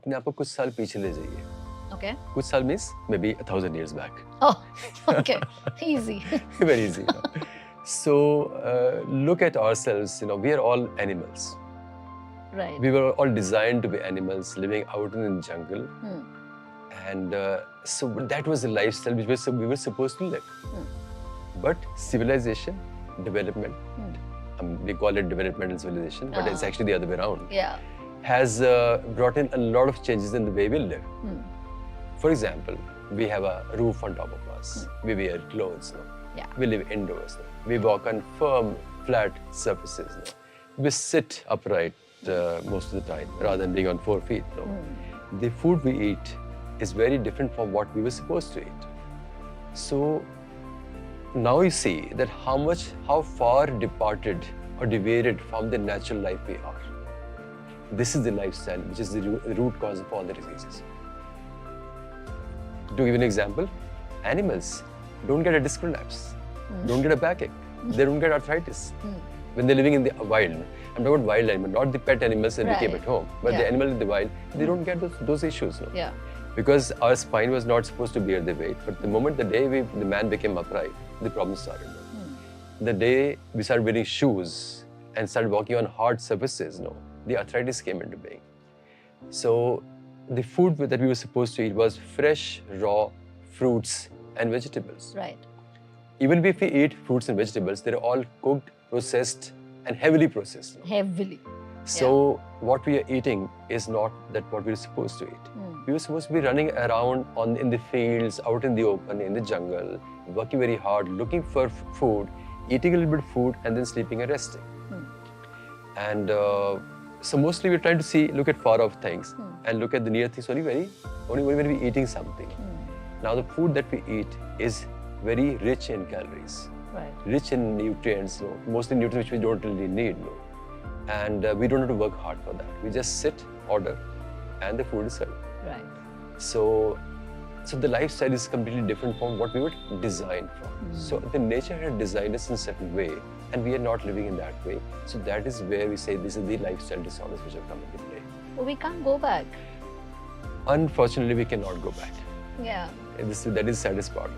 अपने आप को कुछ साल पीछे ले जाइए. Okay. कुछ साल means maybe 1,000 years back. Oh, okay. Easy. Very easy. So look at ourselves. We are all animals. Right. We were all designed to be animals living out in the jungle. And so that was the lifestyle which we were supposed to live. But civilization, development, we call it developmental civilization, but it's actually the other way around. Yeah. Has brought in a lot of changes in the way we live. For example, we have a roof on top of us. We wear clothes. Yeah. We live indoors. We walk on firm, flat surfaces. We sit upright most of the time rather than being on 4 feet. The food we eat is very different from what we were supposed to eat. So now you see that how far departed or deviated from the natural life we are. This is the lifestyle which is the root cause of all the diseases. To give an example, animals don't get a disc prolapse, don't get a backache, they don't get arthritis when they're living in the wild. I'm talking about wild animals, not the pet animals that we keep at home, but the animals in the wild, they don't get those issues. Yeah. Because our spine was not supposed to bear the weight, but the moment the man became upright, the problem started. The day we started wearing shoes and started walking on hard surfaces, the arthritis came into being. So the food that we were supposed to eat was fresh, raw fruits and vegetables. Right. Even if we eat fruits and vegetables, they're all cooked, processed, and heavily processed. Heavily. So what we are eating is not what we're supposed to eat. We were supposed to be running around in the fields, out in the open, in the jungle, working very hard, looking for food, eating a little bit of food, and then sleeping and resting. And so mostly we're trying to look at far off things and look at the near things only when we're eating something. Now the food that we eat is very rich in calories, rich in nutrients, mostly nutrients which we don't really need. And we don't have to work hard for that. We just sit, order, and the food is served. Right. So the lifestyle is completely different from what we were designed for. So the nature had designed us in a certain way, and we are not living in that way. So that is where we say this is the lifestyle disorders which have come into play. Well, we can't go back. Unfortunately, we cannot go back. Yeah. That is the saddest part.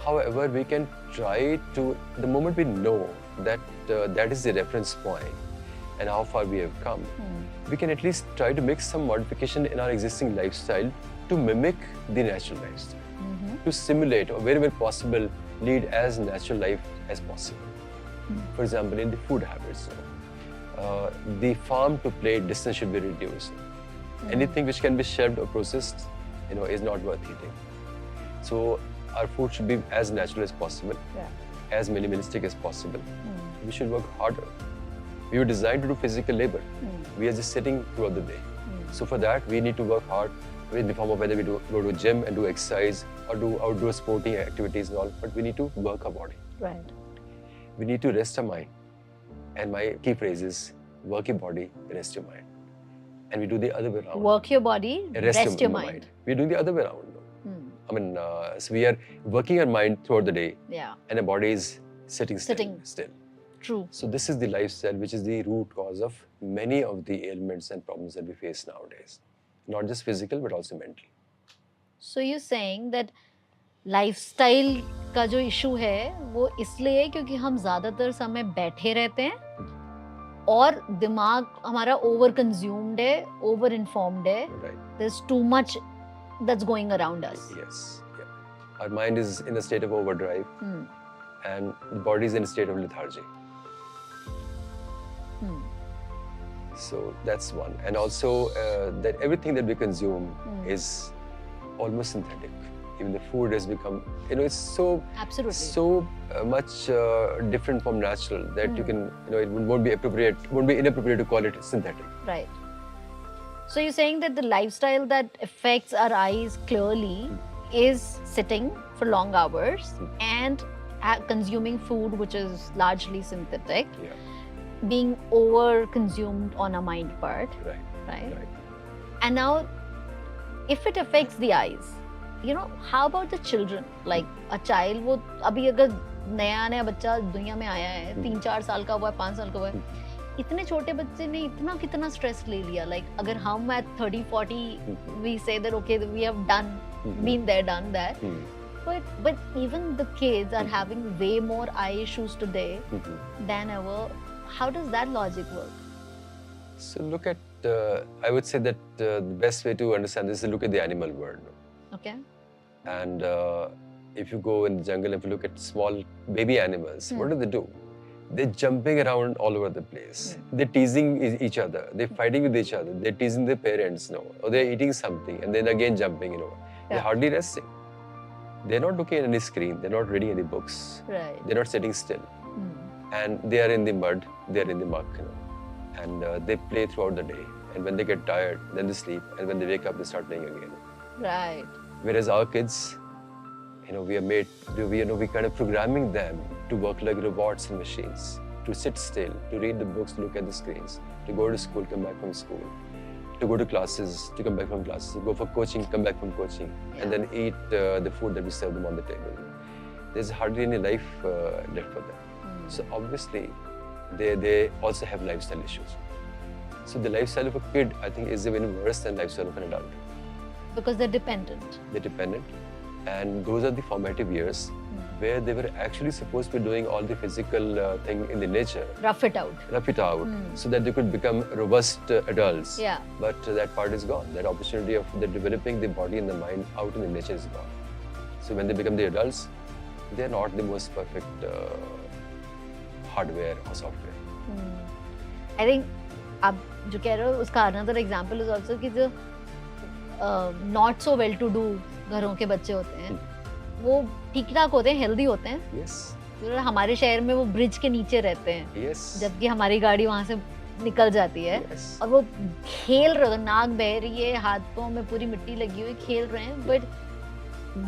However, we can try to, the moment we know that that is the reference point and how far we have come, we can at least try to make some modification in our existing lifestyle to mimic the natural lifestyle, to simulate or wherever possible, lead as natural life as possible. For example, in the food habits, the farm to plate distance should be reduced. Anything which can be shelved or processed, is not worth eating. So our food should be as natural as possible, as minimalistic as possible. We should work harder. We were designed to do physical labor. We are just sitting throughout the day. So for that, we need to work hard in the form of whether we go to gym and do exercise or do outdoor sporting activities and all, but we need to work our body. Right. We need to rest our mind. And my key phrase is, work your body, rest your mind. And we do the other way around. Work your body, rest your mind. We're doing the other way around. So we are working our mind throughout the day, and our body is sitting still. True. So this is the lifestyle which is the root cause of many of the ailments and problems that we face nowadays. Not just physical, but also mental. So you're saying that lifestyle का जो issue है वो इसलिए है क्योंकि हम ज़्यादातर समय बैठे रहते हैं और दिमाग हमारा over consumed है, over informed है. Right. There's too much that's going around us. Yes. Yeah. Our mind is in a state of overdrive, and the body is in a state of lethargy. So that's one. And also that everything that we consume is almost synthetic. Even the food has become, it's so much different from natural that you can, it won't be inappropriate to call it synthetic. Right. So you're saying that the lifestyle that affects our eyes clearly is sitting for long hours and consuming food which is largely synthetic. Yeah. Being over-consumed on a mind part, right? And now, if it affects the eyes, how about the children? Like a child, वो अभी अगर नया बच्चा दुनिया में आया है, 3-4 साल का हुआ है, 5 साल का हुआ है, इतने छोटे बच्चे ने इतना कितना स्ट्रेस ले लिया, लाइक अगर हम at 30-40 we say that okay we have done been there done that, but even the kids are having way more eye issues today than ever. How does that logic work? So look at, I would say that the best way to understand this is to look at the animal world. Okay. And if you go in the jungle, if you look at small baby animals, what do? They're jumping around all over the place. They're teasing each other. They're fighting with each other. They're teasing their parents, or they're eating something and then again jumping, They're hardly resting. They're not looking at any screen. They're not reading any books. Right. They're not sitting still. And they are in the mud. They're in the muck, And they play throughout the day. And when they get tired, then they sleep. And when they wake up, they start playing again. Right. Whereas our kids, we kind of programming them to work like robots and machines, to sit still, to read the books, to look at the screens, to go to school, come back from school, to go to classes, to come back from classes, to go for coaching, come back from coaching, and then eat the food that we serve them on the table. There's hardly any life left for them. So obviously, they also have lifestyle issues. So the lifestyle of a kid, I think, is even worse than lifestyle of an adult. Because they're dependent. They're dependent. And those are the formative years where they were actually supposed to be doing all the physical thing in the nature. Rough it out. So that they could become robust adults. Yeah. But that part is gone. That opportunity of developing the body and the mind out in the nature is gone. So when they become the adults, they're not the most perfect hardware or software. I think आप जो कह रहे हो उसका another example is also कि जो not so well to do घरों के बच्चे होते हैं, वो ठीक ठाक होते हैं, हेल्दी होते हैं. Yes. हमारे शहर में वो ब्रिज के नीचे रहते हैं. Yes. जबकि हमारी गाड़ी वहाँ से निकल जाती है. Yes. और वो खेल रहे हैं, नाक बह रही है, हाथों में पूरी मिट्टी लगी हुई, खेल रहे हैं, but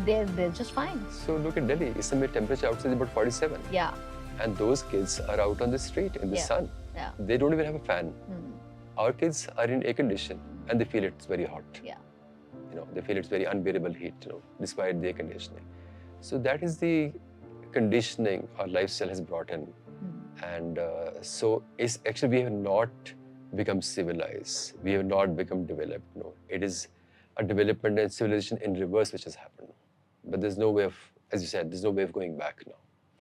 they're just fine. So look at Delhi. It's the temperature outside is about 47. Yeah. And those kids are out on the street in the sun. Yeah. They don't even have a fan. Our kids are in air condition and they feel it's very hot. Yeah. They feel it's very unbearable heat, despite the air conditioning. So that is the conditioning our lifestyle has brought in. And so it's actually we have not become civilized. We have not become developed. No, it is a development and civilization in reverse which has happened. But there's no way of, as you said, there's no way of going back now.